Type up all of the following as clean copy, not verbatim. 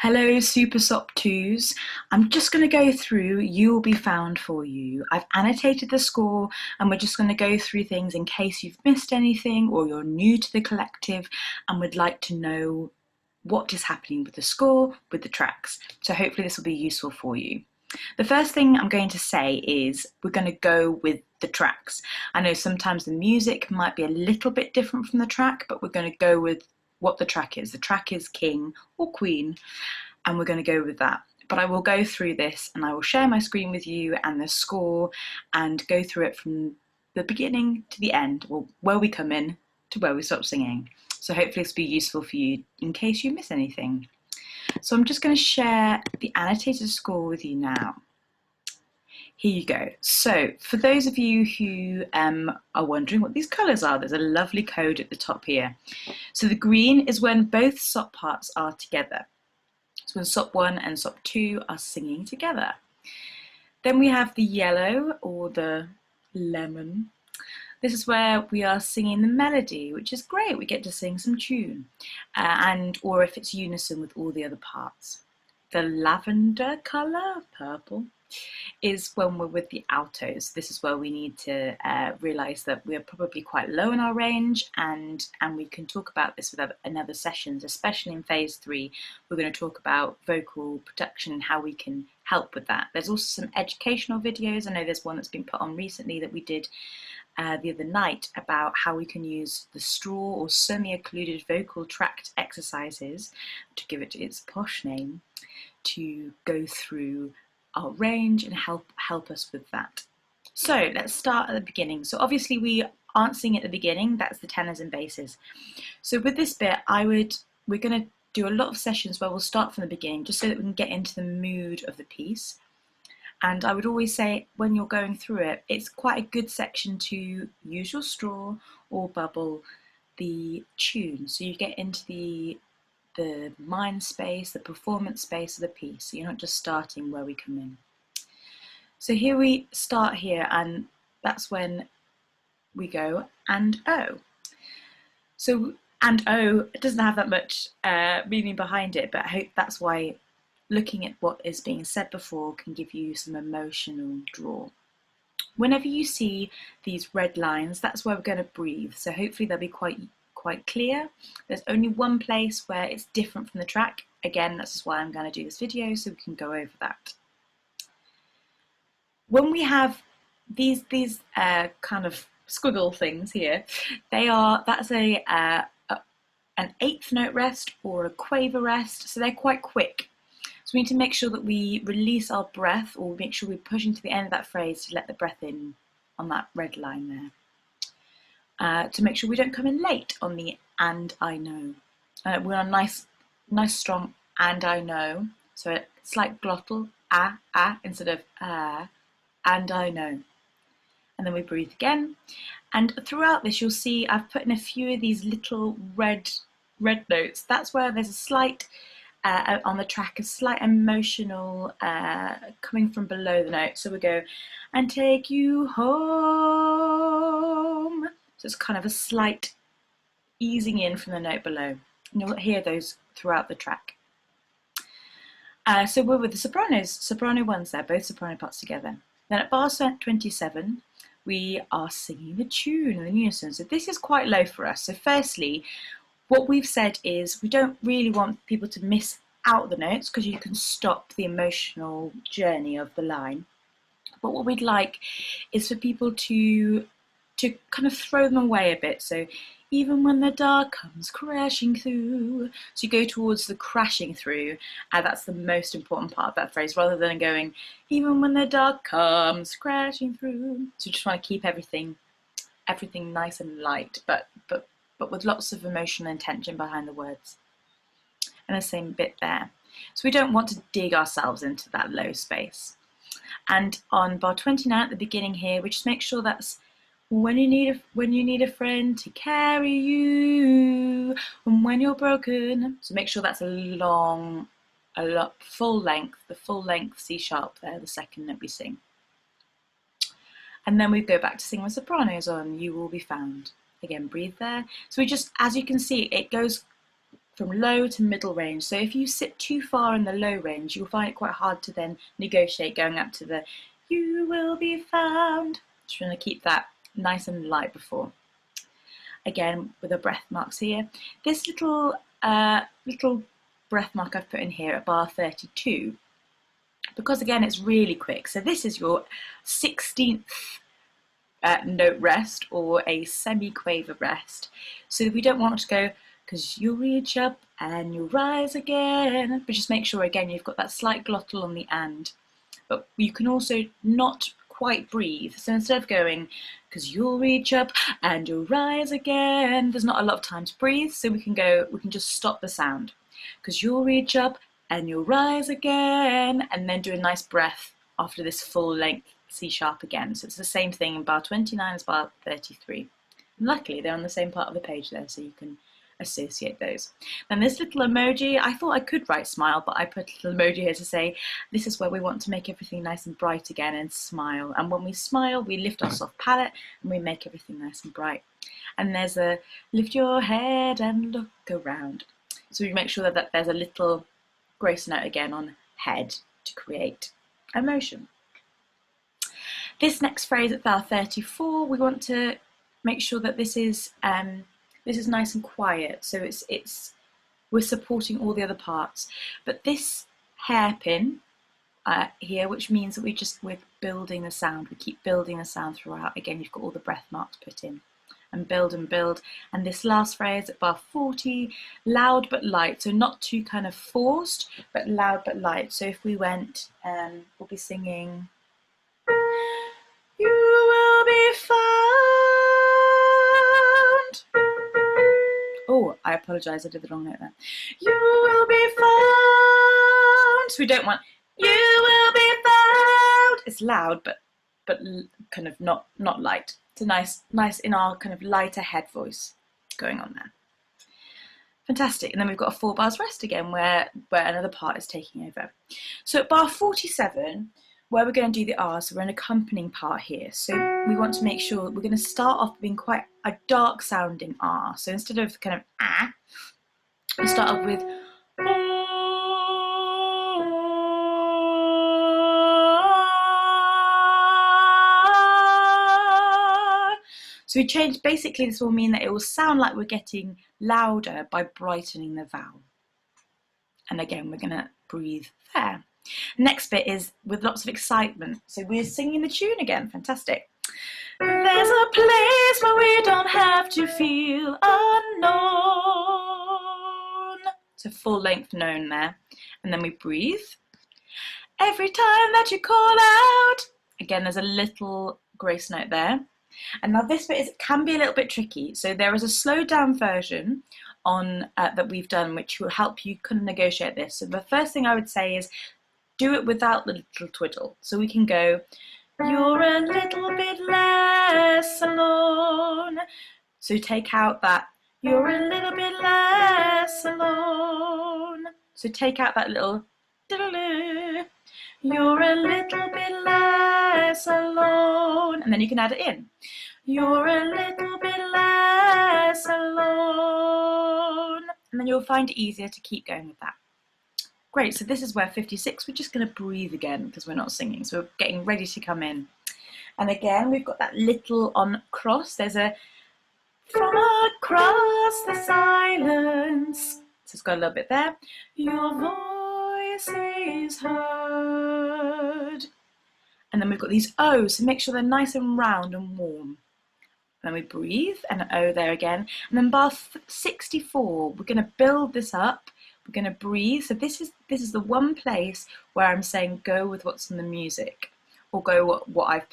Hello, Super Sop 2s. I'm just going to go through You Will Be Found for you. I've annotated the score and we're just going to go through things in case you've missed anything or you're new to the collective and would like to know what is happening with the score, with the tracks. So hopefully this will be useful for you. The first thing I'm going to say is we're going to go with the tracks. I know sometimes the music might be a little bit different from the track, but we're going to go with what the track is. The track is King or Queen, and we're going to go with that. But I will go through this and I will share my screen with you and the score and go through it from the beginning to the end, or where we come in to where we stop singing. So hopefully this will be useful for you in case you miss anything. So I'm just going to share the annotated score with you now. Here you go. So for those of you who are wondering what these colours are, there's a lovely code at the top here. So the green is when both sop parts are together. So when sop 1 and sop 2 are singing together. Then we have the yellow or the lemon. This is where we are singing the melody, which is great. We get to sing some tune, or if it's unison with all the other parts. The lavender colour, purple, is when we're with the altos. This is where we need to realise that we're probably quite low in our range, and we can talk about this in other sessions, especially in phase 3. We're going to talk about vocal production and how we can help with that. There's also some educational videos. I know there's one that's been put on recently that we did the other night about how we can use the straw or semi-occluded vocal tract exercises, to give it its posh name, to go through our range and help us with that. So let's start at the beginning. So obviously we aren't singing at the beginning, that's the tenors and basses. So with this bit, we're going to do a lot of sessions where we'll start from the beginning, just so that we can get into the mood of the piece. And I would always say when you're going through it, it's quite a good section to use your straw or bubble the tune. So you get into the mind space, the performance space of the piece. So you're not just starting where we come in. So here we start here, and that's when we go and oh. So and oh, it doesn't have that much meaning behind it, but I hope that's why looking at what is being said before can give you some emotional draw. Whenever you see these red lines, that's where we're going to breathe. So hopefully they'll be quite clear. There's only one place where it's different from the track. Again, that's just why I'm going to do this video, so we can go over that. When we have these kind of squiggle things here, that's an eighth note rest or a quaver rest, so they're quite quick. So we need to make sure that we release our breath, or make sure we're pushing to the end of that phrase to let the breath in on that red line there. To make sure we don't come in late on the and I know. We're on nice strong and I know. So a slight glottal instead of and I know. And then we breathe again. And throughout this, you'll see I've put in a few of these little red notes. That's where there's a slight on the track, a slight emotional coming from below the note. So we go and take you home. So it's kind of a slight easing in from the note below. And you'll hear those throughout the track. So we're with the sopranos, soprano ones there, both soprano parts together. Then at bar 27, we are singing the tune in the unison. So this is quite low for us. So firstly, what we've said is we don't really want people to miss out the notes, because you can stop the emotional journey of the line. But what we'd like is for people to kind of throw them away a bit. So even when the dark comes crashing through. So you go towards the crashing through, and that's the most important part of that phrase, rather than going, even when the dark comes crashing through. So you just want to keep everything nice and light, but with lots of emotional intention behind the words. And the same bit there. So we don't want to dig ourselves into that low space. And on bar 29 at the beginning here, we just make sure that's when you need a friend to carry you, and when you're broken. So make sure that's the full length C sharp there, the second that we sing. And then we go back to singing the sopranos on You Will Be Found. Again, breathe there. So we just, as you can see, it goes from low to middle range. So if you sit too far in the low range, you'll find it quite hard to then negotiate going up to the "you will be found." Just trying to keep that nice and light before. Again, with the breath marks here. This little breath mark I've put in here at bar 32, because again it's really quick. So this is your 16th note rest, or a semi-quaver rest. So we don't want to go "'cause you'll reach up and you'll rise again," but just make sure again you've got that slight glottal on the "and." But you can also not quite breathe. So instead of going "'cause you'll reach up and you'll rise again," there's not a lot of time to breathe, so we can just stop the sound. "'Cause you'll reach up and you'll rise again," and then do a nice breath after this full length C sharp again. So it's the same thing in bar 29 as bar 33. And luckily they're on the same part of the page there, so you can associate those. Then this little emoji, I thought I could write smile, but I put a little emoji here to say this is where we want to make everything nice and bright again, and smile. And when we smile, we lift our soft palate and we make everything nice and bright. And there's a "lift your head and look around." So we make sure that there's a little grace note again on head to create emotion. This next phrase at bar 34, we want to make sure that this is nice and quiet. So we're supporting all the other parts. But this hairpin here, which means that we're building the sound. We keep building the sound throughout. Again, you've got all the breath marks put in. And build and build. And this last phrase at bar 40, loud but light. So not too kind of forced, but loud but light. So if we went, we'll be singing, "You will be found." Oh, I apologise, I did the wrong note there. "You will be found." So we don't want "you will be found." It's loud, but kind of not light. It's a nice in our kind of lighter head voice going on there. Fantastic. And then we've got a 4 bars rest again, where another part is taking over. So at bar 47, where we're going to do the R, so we're an accompanying part here. So we want to make sure we're going to start off being quite a dark sounding R. So instead of kind of ah, we start off with so we change, basically this will mean that it will sound like we're getting louder by brightening the vowel. And again, we're going to breathe there. Next bit is with lots of excitement. So we're singing the tune again. Fantastic. There's a place where we don't have to feel unknown. So full length known there. And then we breathe. Every time that you call out. Again, there's a little grace note there. And now this bit can be a little bit tricky. So there is a slowed down version on that we've done, which will help you kind of negotiate this. So the first thing I would say is do it without the little twiddle. So we can go, "You're a little bit less alone." So take out that "you're a little bit less alone." So take out that little diddle-oo. "You're a little bit less alone." And then you can add it in. "You're a little bit less alone." And then you'll find it easier to keep going with that. Great, so this is where 56, we're just going to breathe again because we're not singing. So we're getting ready to come in. And again, we've got that little on cross. There's a "from across the silence." So it's got a little bit there. "Your voice is heard." And then we've got these O's, so make sure they're nice and round and warm. Then we breathe, and an O there again. And then bar 64, we're going to build this up. We're going to breathe. So this is the one place where I'm saying go with what's in the music, or go what I've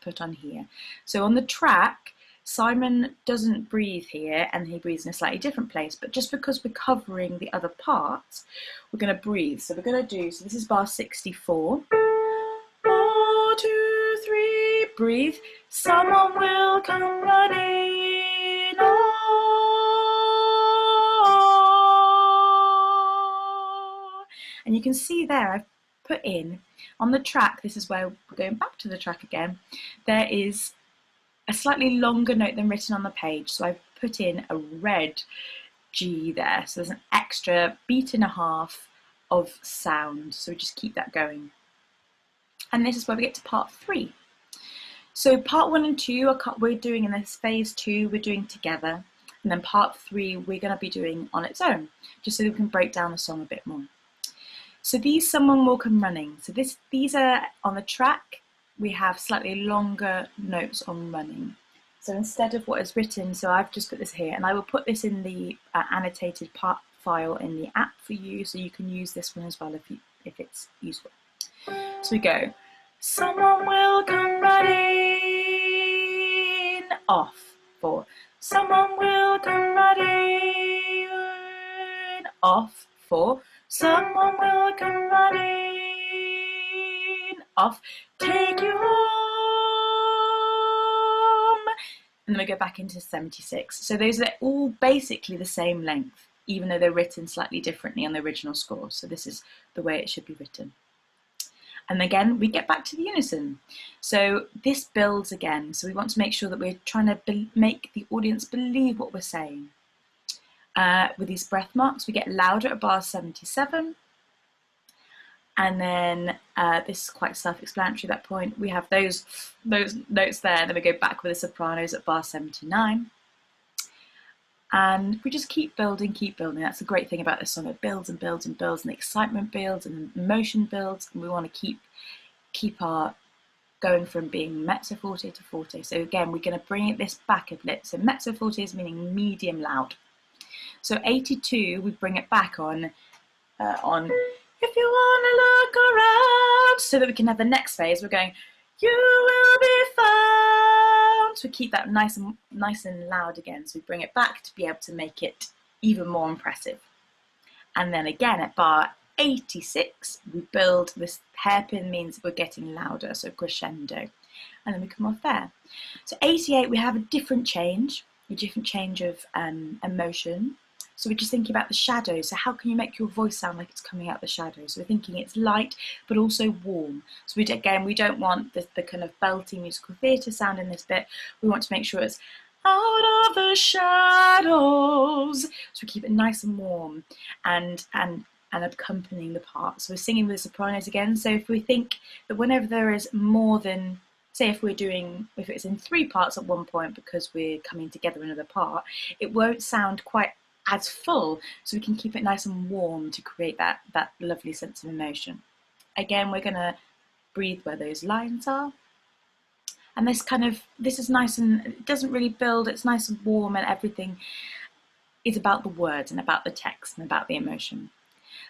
put on here. So on the track, Simon doesn't breathe here, and he breathes in a slightly different place. But just because we're covering the other parts, we're going to breathe. So we're going to do. So this is bar 64. 4, 2, 3, breathe. Someone will come running. Oh. And you can see there, I've put in on the track. This is where we're going back to the track again. There is a slightly longer note than written on the page, so I've put in a red G there. So there's an extra beat and a half of sound. So we just keep that going. And this is where we get to part 3. So part 1 and 2 we're doing in this phase 2, we're doing together. And then part 3, we're going to be doing on its own, just so we can break down the song a bit more. So these Someone Will Come Running. So these are on the track, we have slightly longer notes on running. So instead of what is written, so I've just put this here, and I will put this in the annotated part file in the app for you, so you can use this one as well if it's useful. So we go, someone will come running, off, 4. Someone will come running, off, 4. Someone will come running, off, take you home. And then we go back into 76. So those are all basically the same length, even though they're written slightly differently on the original score. So this is the way it should be written. And again, we get back to the unison. So this builds again. So we want to make sure that we're trying to make the audience believe what we're saying. With these breath marks, we get louder at bar 77. And then this is quite self-explanatory at that point. We have those notes there, and then we go back with the sopranos at bar 79. And we just keep building, keep building. That's the great thing about this song. It builds and builds and builds, and the excitement builds and the emotion builds, and we want to keep our going from being mezzo forte to forte. So again, we're going to bring this back a bit. So mezzo forte is meaning medium loud. So 82, we bring it back on if you want to look around, so that we can have the next phase. We're going, you will be found. So we keep that nice and loud again. So we bring it back to be able to make it even more impressive. And then again at bar 86, we build this hairpin, means we're getting louder, so crescendo. And then we come off there. So 88, we have a different change of emotion. So we're just thinking about the shadows. So how can you make your voice sound like it's coming out the shadows? So we're thinking it's light, but also warm. So we don't want the kind of belty musical theatre sound in this bit. We want to make sure it's out of the shadows. So we keep it nice and warm and accompanying the part. So we're singing with the sopranos again. So if we think that whenever there is more than, say if it's in 3 parts at one point because we're coming together another part, it won't sound quite as full, so we can keep it nice and warm to create that lovely sense of emotion. Again, we're going to breathe where those lines are, and this is nice, and it doesn't really build, it's nice and warm, and everything is about the words and about the text and about the emotion.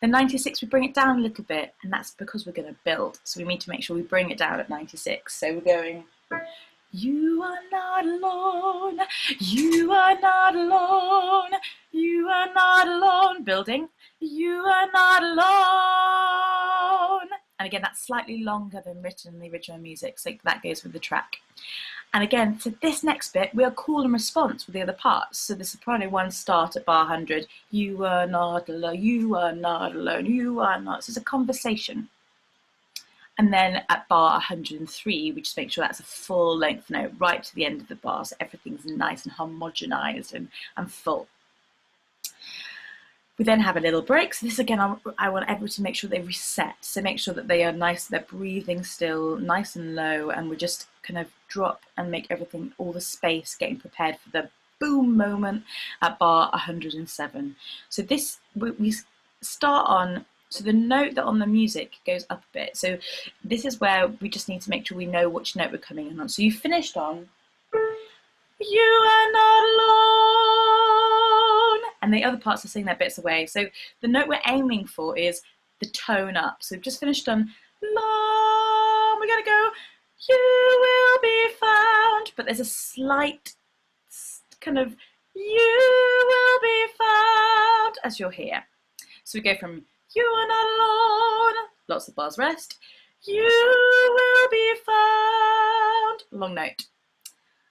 Then 96, we bring it down a little bit, and that's because we're going to build, so we need to make sure we bring it down at 96. So we're going, you are not alone, you are not alone, you are not alone, building, you are not alone. And again, that's slightly longer than written in the original music, so that goes with the track. And again, so this next bit, we'll call and response with the other parts. So the soprano ones start at bar 100, you are not alone, you are not alone, you are not. So it's a conversation. And then at bar 103, we just make sure that's a full length note right to the end of the bar, so everything's nice and homogenized and full. We then have a little break. So this again, I want everyone to make sure they reset. So make sure that they are nice, they're breathing still, nice and low, and we just kind of drop and make everything, all the space, getting prepared for the boom moment at bar 107. So this, we start on, so the note that on the music goes up a bit. So this is where we just need to make sure we know which note we're coming in on. So you finished on, you are not alone, and the other parts are singing their bits away. So the note we're aiming for is the tone up. So we've just finished on long, we're gonna go, you will be found, but there's a slight kind of, you will be found, as you'll hear. So we go from, you are not alone, lots of bars rest, you will be found, long note.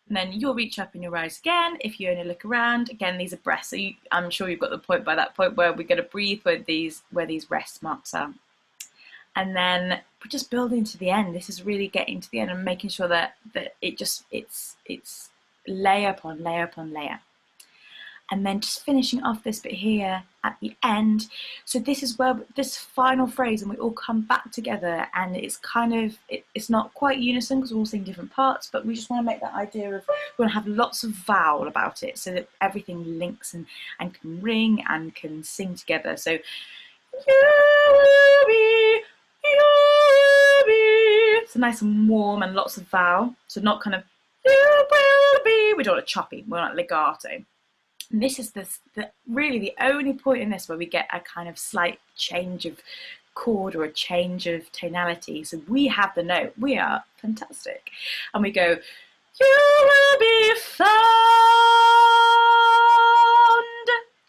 And then you'll reach up and you'll rise again. If you only look around, again, these are breaths. So I'm sure you've got the point by that point where we're going to breathe where these rest marks are. And then we're just building to the end. This is really getting to the end and making sure that it's layer upon layer upon layer. and then just finishing off this bit here at the end. So this is where this final phrase, and we all come back together, and it's kind of, it's not quite unison because we're all singing different parts, but we just want to make that idea of, we want to have lots of vowel about it so that everything links and can ring and can sing together. So you be, it's nice and warm and lots of vowel, so not kind of you will be, we don't want a choppy, we want legato. And this is really the only point in this where we get a kind of slight change of chord or a change of tonality. So we have the note, we are fantastic, and we go, you will be found,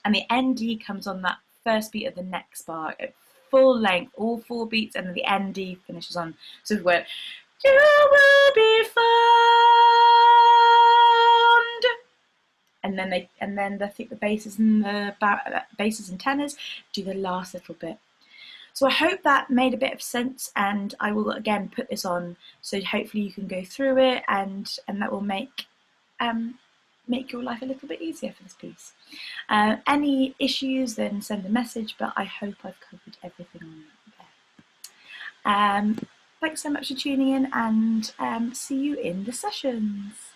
and the ND comes on that first beat of the next bar at full length, all 4 beats, and then the ND finishes on. So we went, you will be found, and then I think the basses and tenors do the last little bit. So I hope that made a bit of sense, and I will again put this on, so hopefully you can go through it, and that will make your life a little bit easier for this piece. Any issues, then send a message, but I hope I've covered everything on there. Thanks so much for tuning in, and see you in the sessions.